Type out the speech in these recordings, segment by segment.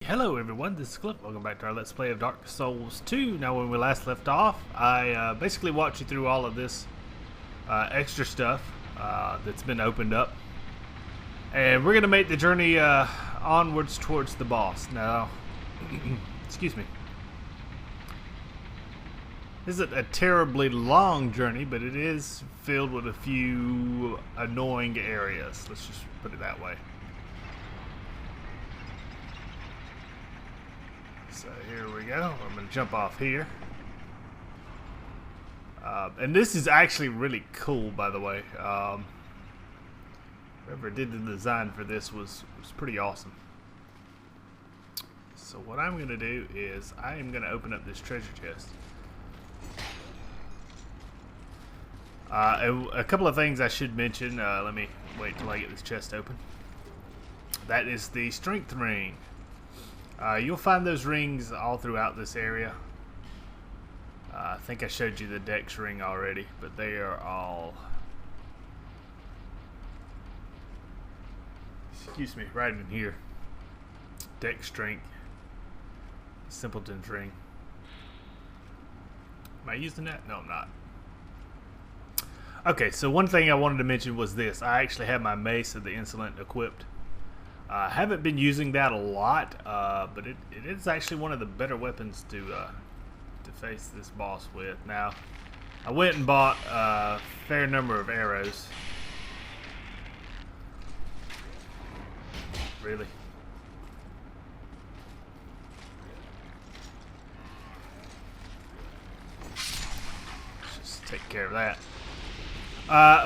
Hello everyone, this is Cliff. Welcome back to our Let's Play of Dark Souls 2. Now when we last left off, I basically walked you through all of this extra stuff that's been opened up. And we're going to make the journey onwards towards the boss. Now, excuse me. This isn't a terribly long journey, but it is filled with a few annoying areas. Let's just put it that way. So here we go. I'm going to jump off here. And this is actually really cool, by the way. Whoever did the design for this was pretty awesome. So what I'm going to do is I am going to open up this treasure chest. A couple of things I should mention. Let me wait till I get this chest open. That is the strength ring. You'll find those rings all throughout this area. I think I showed you the dex ring already, but they are all... Excuse me, right in here. Dex strength. Simpleton's ring. Am I using that? No, I'm not. Okay, so one thing I wanted to mention was this. I actually have my Mace of the Insolent equipped. I haven't been using that a lot, but it is actually one of the better weapons to face this boss with. Now, I went and bought a fair number of arrows. Really? Let's just take care of that.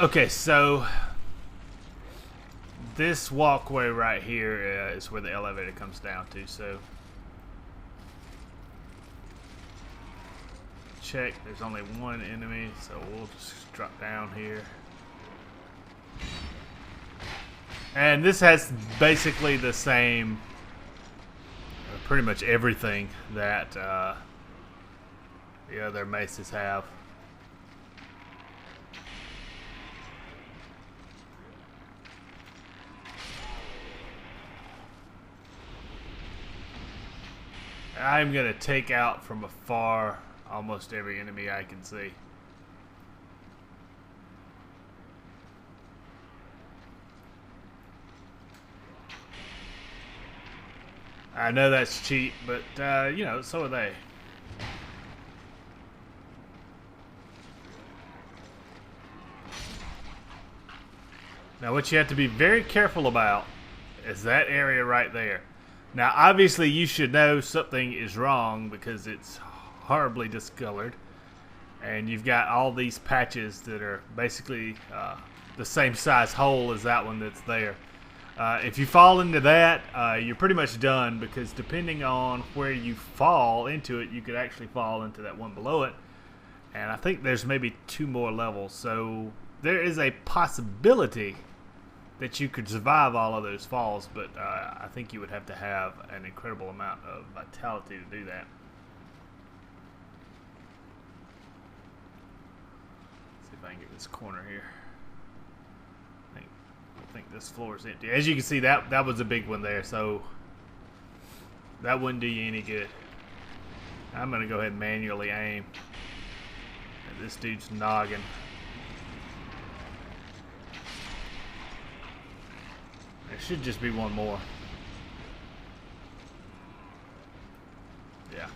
Okay, so... this walkway right here is where the elevator comes down to, so check, there's only one enemy, so we'll just drop down here. And this has basically the same, pretty much everything that the other maces have. I'm going to take out from afar almost every enemy I can see. I know that's cheap, but, you know, so are they. Now, what you have to be very careful about is that area right there. Now, obviously, you should know something is wrong because it's horribly discolored. And you've got all these patches that are basically the same size hole as that one that's there. If you fall into that, you're pretty much done because depending on where you fall into it, you could actually fall into that one below it. And I think there's maybe 2 more levels. So there is a possibility that you could survive all of those falls, but I think you would have to have an incredible amount of vitality to do that. Let's see if I can get this corner here. I think this floor is empty. As you can see, that was a big one there, so that wouldn't do you any good. I'm going to go ahead and manually aim at this dude's noggin. There should just be one more. Yeah.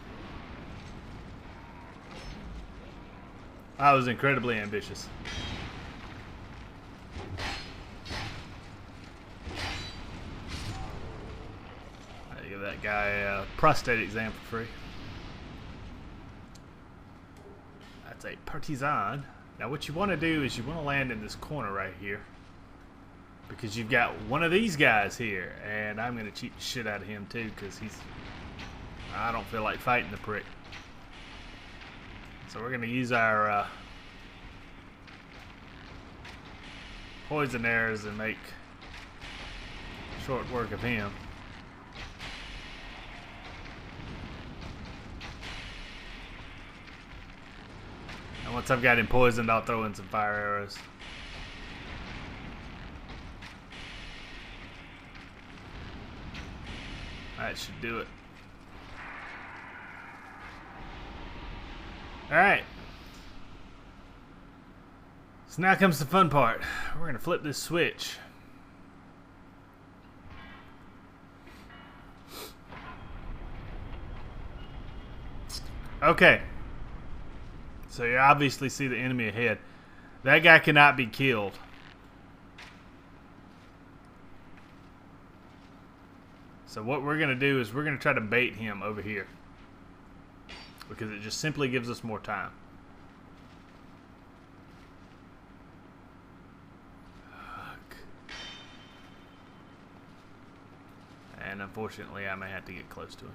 I was incredibly ambitious. I give that guy a prostate exam for free. That's a partisan. Now what you want to do is you want to land in this corner right here. Because you've got one of these guys here, and I'm going to cheat the shit out of him too, because I don't feel like fighting the prick. So we're going to use our poison arrows and make short work of him. And once I've got him poisoned, I'll throw in some fire arrows. That that should do it. Alright. So now comes the fun part. We're going to flip this switch. Okay. So you obviously see the enemy ahead. That guy cannot be killed. So what we're going to do is we're going to try to bait him over here. Because it just simply gives us more time. Fuck. And unfortunately I may have to get close to him.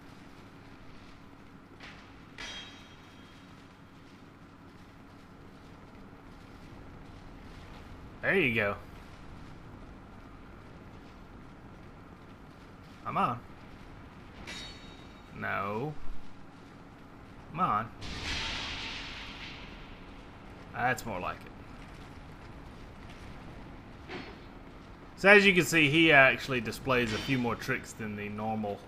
There you go. Come on. No. Come on. That's more like it. So as you can see, he actually displays a few more tricks than the normal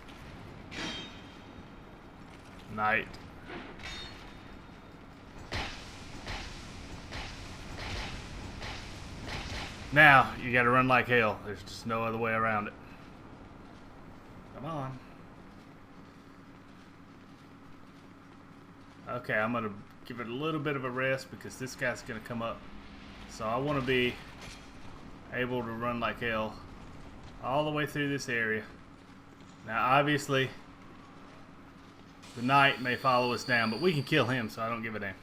knight. Now, you gotta run like hell. There's just no other way around it. Come on. Okay, I'm gonna give it a little bit of a rest because this guy's gonna come up. So I wanna be able to run like hell all the way through this area. Now, obviously, the knight may follow us down, but we can kill him, so I don't give a damn.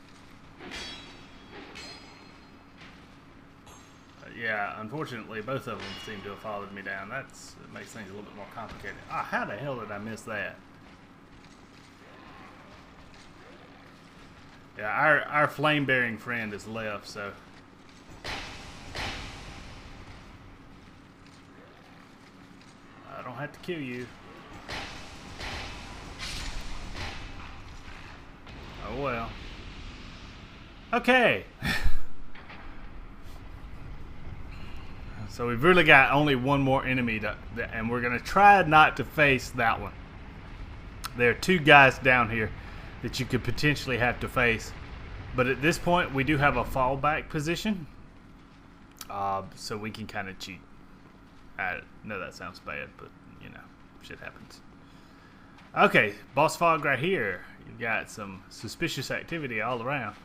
Yeah, unfortunately, both of them seem to have followed me down. It makes things a little bit more complicated. Ah, how the hell did I miss that? Yeah, our flame-bearing friend is left, so... I don't have to kill you. Oh, well. Okay. So we've really got only one more enemy, and we're going to try not to face that one. There are two guys down here that you could potentially have to face. But at this point, we do have a fallback position. So we can kind of cheat. I know that sounds bad, but, you know, shit happens. Okay, boss fog right here. You've got some suspicious activity all around.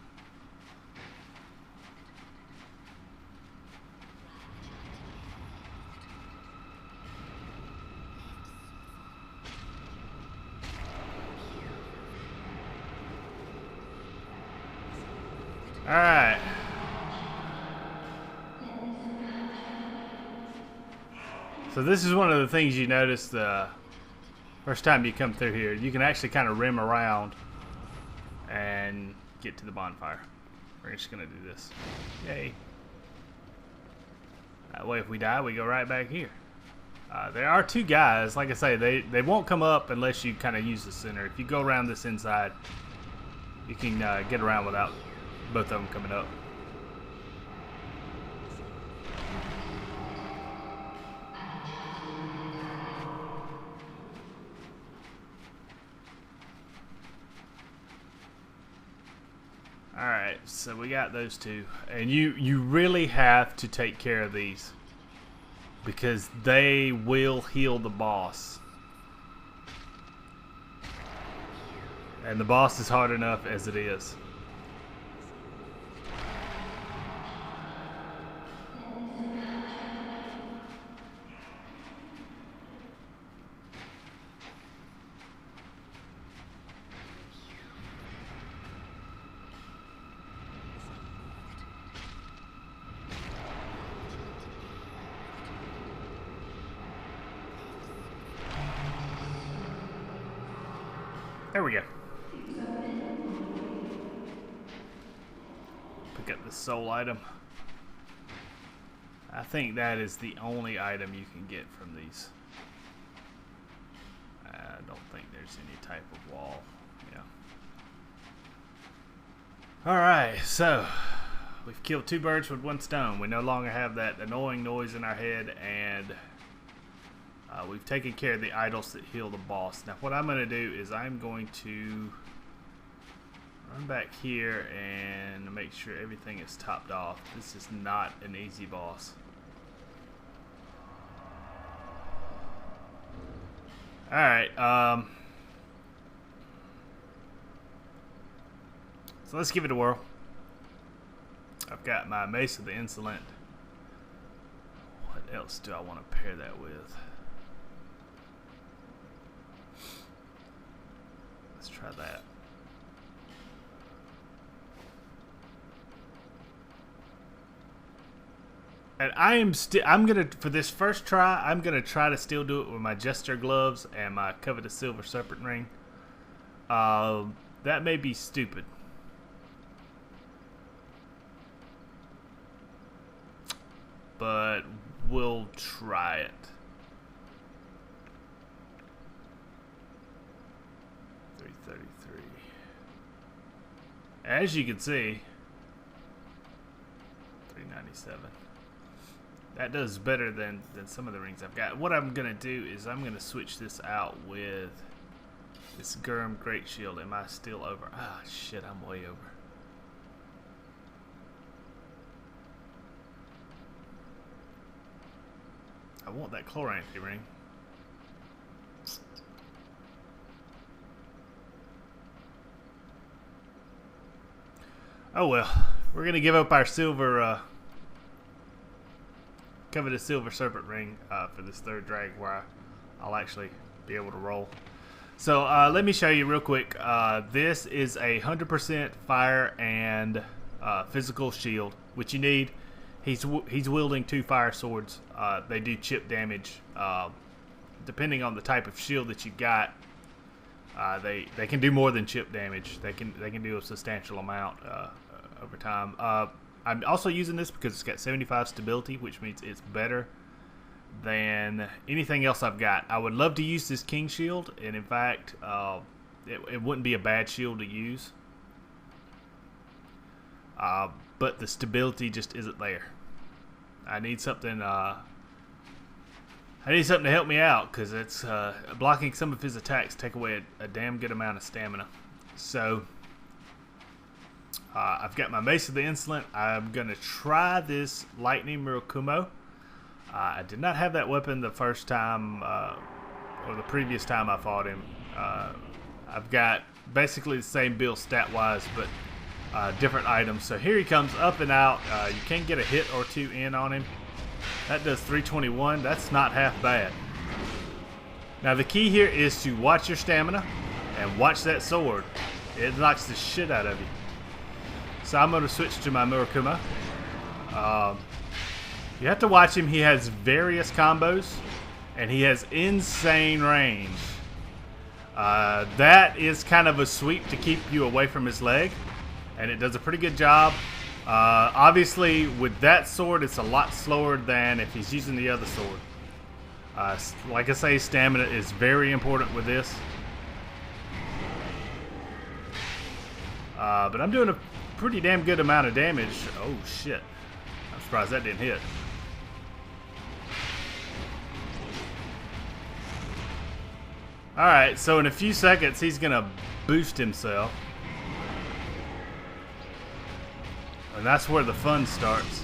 Alright. So this is one of the things you notice the first time you come through here. You can actually kind of rim around and get to the bonfire. We're just going to do this. Yay. That way if we die, we go right back here. There are two guys. Like I say, they won't come up unless you kind of use the center. If you go around this inside, you can get around without both of them coming up. Alright, so we got those two. And you really have to take care of these, because they will heal the boss. And the boss is hard enough as it is. There we go. Pick up the soul item. I think that is the only item you can get from these. I don't think there's any type of wall. Yeah. Alright, so we've killed two birds with one stone. We no longer have that annoying noise in our head, and We've taken care of the idols that heal the boss. Now what I'm going to do is I'm going to run back here and make sure everything is topped off. This is not an easy boss. Alright, so let's give it a whirl. I've got my Mace of the Insolent. What else do I want to pair that with? Let's try that. And I'm gonna, for this first try, I'm gonna try to still do it with my Jester gloves and my covetous silver serpent ring. That may be stupid. But we'll try it. 333. As you can see, 397. That does better than some of the rings I've got. What I'm going to do is I'm going to switch this out with this Gurm Great Shield. Am I still over? Ah, shit, I'm way over. I want that Chloranthy ring. Oh well, we're going to give up our silver... covetous silver serpent ring for this third drag where I'll actually be able to roll. So let me show you real quick. This is a 100% fire and physical shield, which you need. He's wielding 2 fire swords. They do chip damage. Depending on the type of shield that you got, they can do more than chip damage. They can do a substantial amount over time. I'm also using this because it's got 75 stability, which means it's better than anything else I've got. I would love to use this King Shield, and in fact, it wouldn't be a bad shield to use. But the stability just isn't there. I need something. I need something to help me out because it's blocking some of his attacks take away a damn good amount of stamina. So. I've got my Mace of the Insolent. I'm going to try this Lightning Murakumo. I did not have that weapon the first time, or the previous time I fought him. I've got basically the same build stat-wise, but different items. So here he comes up and out. You can get a hit or 2 in on him. That does 321. That's not half bad. Now the key here is to watch your stamina and watch that sword. It knocks the shit out of you. So I'm going to switch to my Murakumo. You have to watch him. He has various combos, and he has insane range. That is kind of a sweep to keep you away from his leg, and it does a pretty good job. Obviously, with that sword, it's a lot slower than if he's using the other sword. Like I say, stamina is very important with this. But I'm doing a pretty damn good amount of damage. Oh shit, I'm surprised that didn't hit. Alright, so in a few seconds he's gonna boost himself, and that's where the fun starts.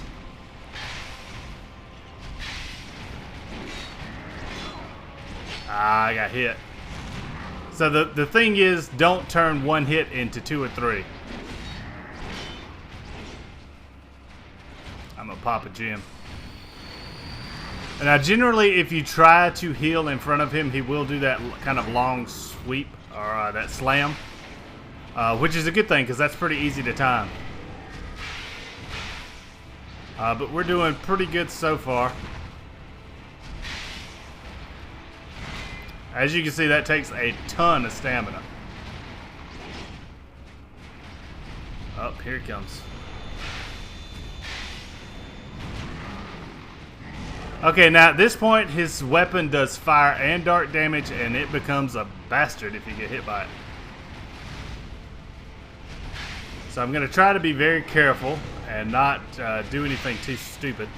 I got hit. So the thing is, don't turn one hit into 2 or 3. I'm gonna pop a gem. And now generally if you try to heal in front of him, he will do that kind of long sweep, or that slam, which is a good thing because that's pretty easy to time. But we're doing pretty good so far. As you can see, that takes a ton of stamina. Oh, here it comes. Okay, now at this point, his weapon does fire and dark damage, and it becomes a bastard if you get hit by it. So I'm going to try to be very careful and not do anything too stupid.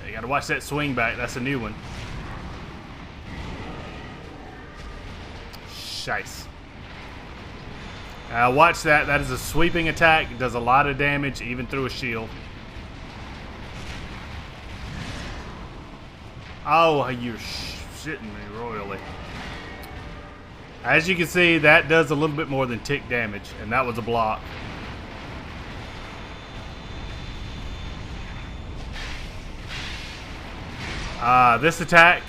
You got to watch that swing back. That's a new one. Shice. Watch that. That is a sweeping attack. It does a lot of damage, even through a shield. Oh, you're shitting me royally. As you can see, that does a little bit more than tick damage, and that was a block. This attack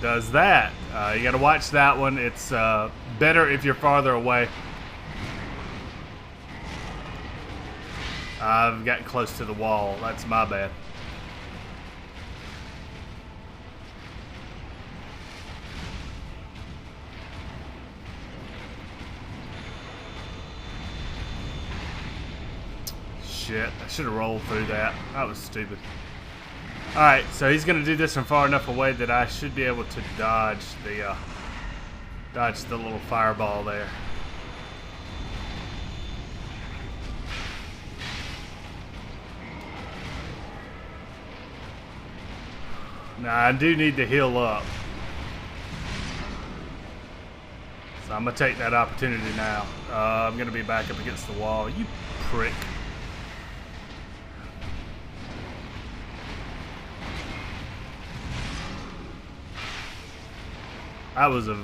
does that. You gotta watch that one. It's better if you're farther away. I've gotten close to the wall. That's my bad. Shit, I should have rolled through that. That was stupid. Alright, so he's going to do this from far enough away that I should be able to dodge the little fireball there. Now, I do need to heal up. So I'm going to take that opportunity now. I'm going to be back up against the wall. You prick. That was a...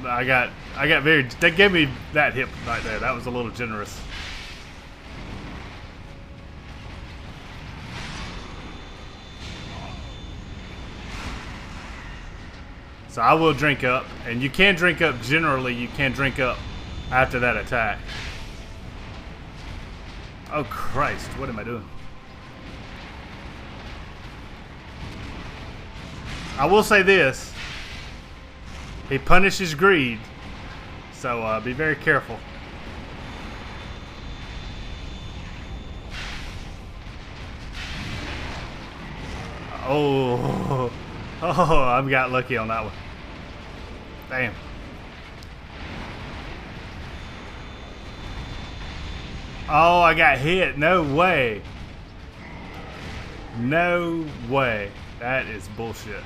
I got very... They gave me that hip right there. That was a little generous. So I will drink up. And you can drink up generally. You can drink up after that attack. Oh, Christ. What am I doing? I will say this. He punishes greed, so be very careful. Oh, I got lucky on that one. Damn. Oh, I got hit. No way. No way. That is bullshit.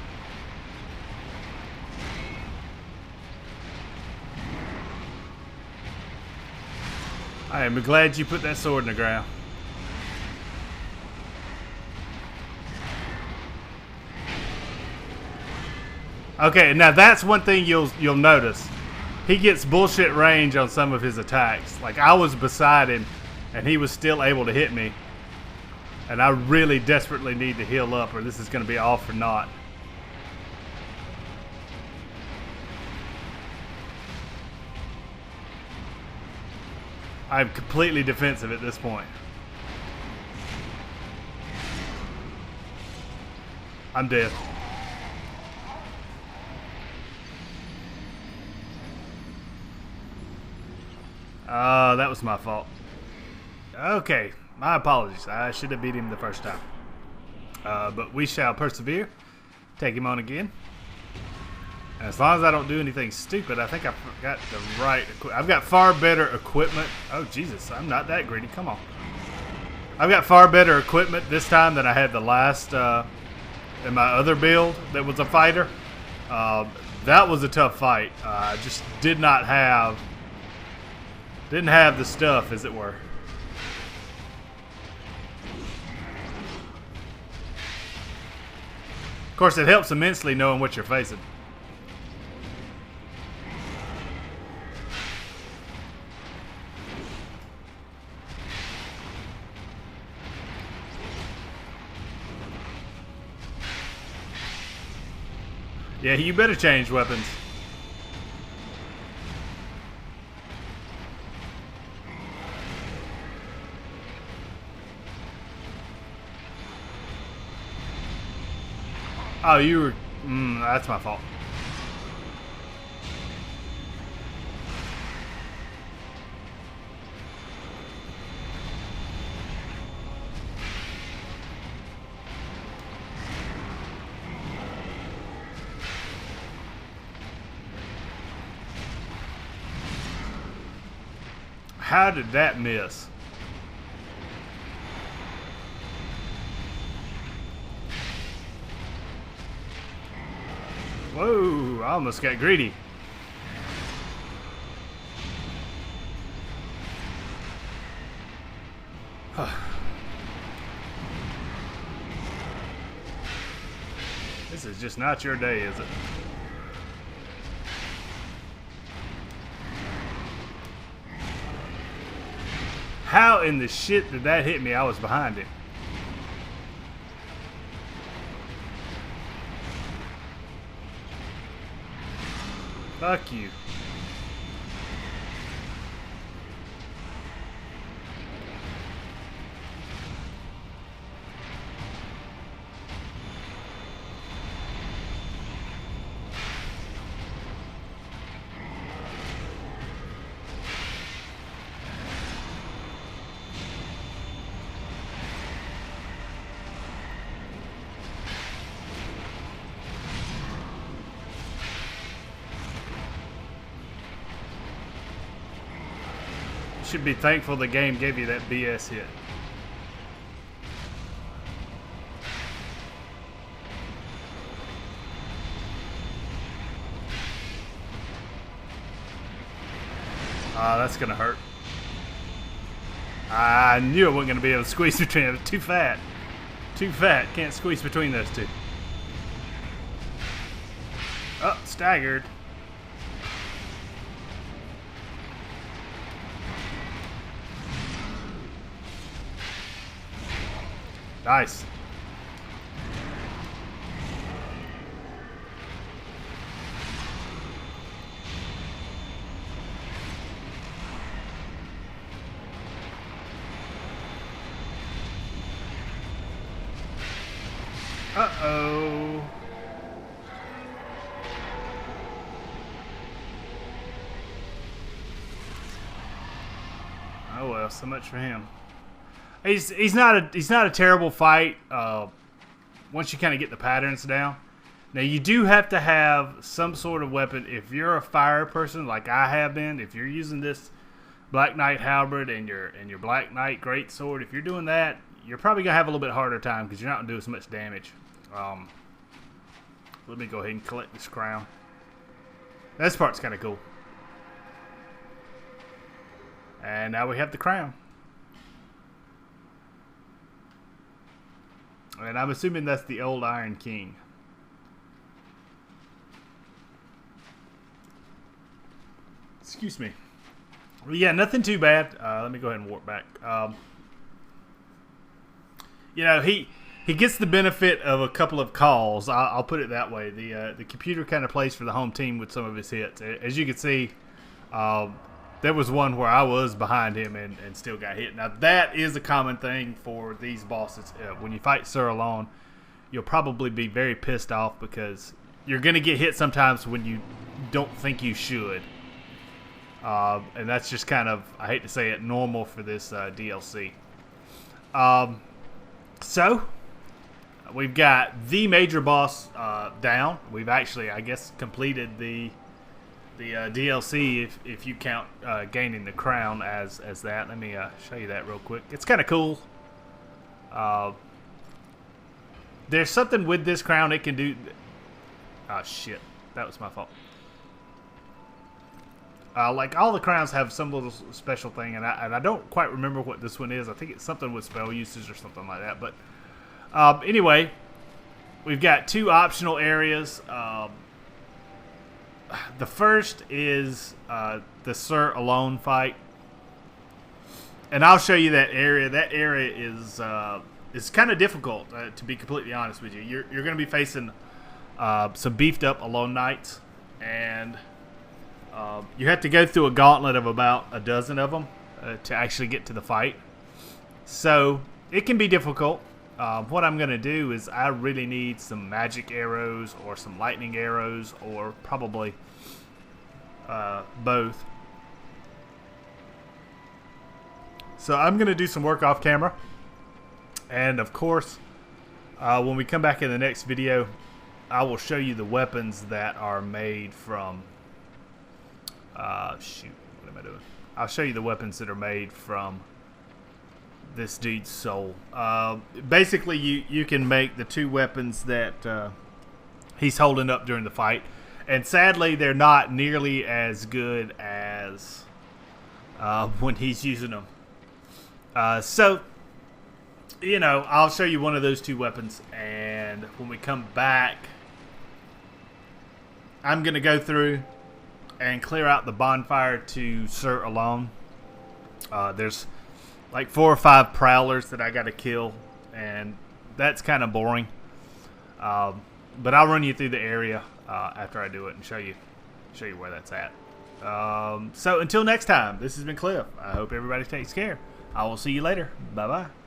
I am glad you put that sword in the ground. Okay, now that's one thing you'll notice. He gets bullshit range on some of his attacks. Like, I was beside him, and he was still able to hit me. And I really desperately need to heal up, or this is going to be all for naught. I'm completely defensive at this point. I'm dead. That was my fault. Okay, my apologies. I should have beat him the first time. But we shall persevere. Take him on again. And as long as I don't do anything stupid, I think I've got the right equipment. I've got far better equipment. Oh, Jesus, I'm not that greedy. Come on. I've got far better equipment this time than I had the last, in my other build that was a fighter. That was a tough fight. I just didn't have the stuff, as it were. Of course, it helps immensely knowing what you're facing. Yeah, you better change weapons. Oh, you were... that's my fault. How did that miss? Whoa, I almost got greedy. This is just not your day, is it? How in the shit did that hit me? I was behind it. Fuck you. Should be thankful the game gave you that BS hit. That's gonna hurt. I knew I wasn't gonna be able to squeeze between them. Too fat. Too fat. Can't squeeze between those two. Oh, staggered. Nice. Uh-oh. Oh well, so much for him. He's not a terrible fight once you kind of get the patterns down. Now you do have to have some sort of weapon if you're a fire person like I have been. If you're using this Black Knight halberd and your Black Knight greatsword, if you're doing that, you're probably gonna have a little bit harder time because you're not gonna do as much damage. Let me go ahead and collect this crown. This part's kind of cool. And now we have the crown. And I'm assuming that's the old Iron King. Excuse me. Well, yeah, nothing too bad. Let me go ahead and warp back. You know, he gets the benefit of a couple of calls. I'll put it that way. The computer kind of plays for the home team with some of his hits. As you can see, there was one where I was behind him and still got hit. Now, that is a common thing for these bosses. When you fight Sir alone, you'll probably be very pissed off because you're going to get hit sometimes when you don't think you should. And that's just kind of, I hate to say it, normal for this DLC. So, we've got the major boss down. We've actually, I guess, completed the DLC if you count gaining the crown as that. Let me show you that real quick. It's kind of cool. There's something with this crown it can do. Oh shit, that was my fault. Like all the crowns have some little special thing, and I don't quite remember what this one is. I think it's something with spell usage or something like that. But anyway, we've got two optional areas. The first is the Sir alone fight, and I'll show you that area. That area is kind of difficult, to be completely honest with you. You're going to be facing some beefed up alone knights, and you have to go through a gauntlet of about a dozen of them to actually get to the fight. So it can be difficult. What I'm going to do is I really need some magic arrows or some lightning arrows or probably both. So I'm going to do some work off camera. And of course, when we come back in the next video, I will show you the weapons that are made from... shoot, what am I doing? I'll show you the weapons that are made from this dude's soul. Basically, you can make the two weapons that he's holding up during the fight, and sadly, they're not nearly as good as when he's using them. So you know, I'll show you one of those two weapons, and when we come back, I'm going to go through and clear out the bonfire to Sir Along. There's like 4 or 5 prowlers that I got to kill, and that's kind of boring. But I'll run you through the area after I do it and show you where that's at. So until next time, this has been Cliff. I hope everybody takes care. I will see you later. Bye-bye.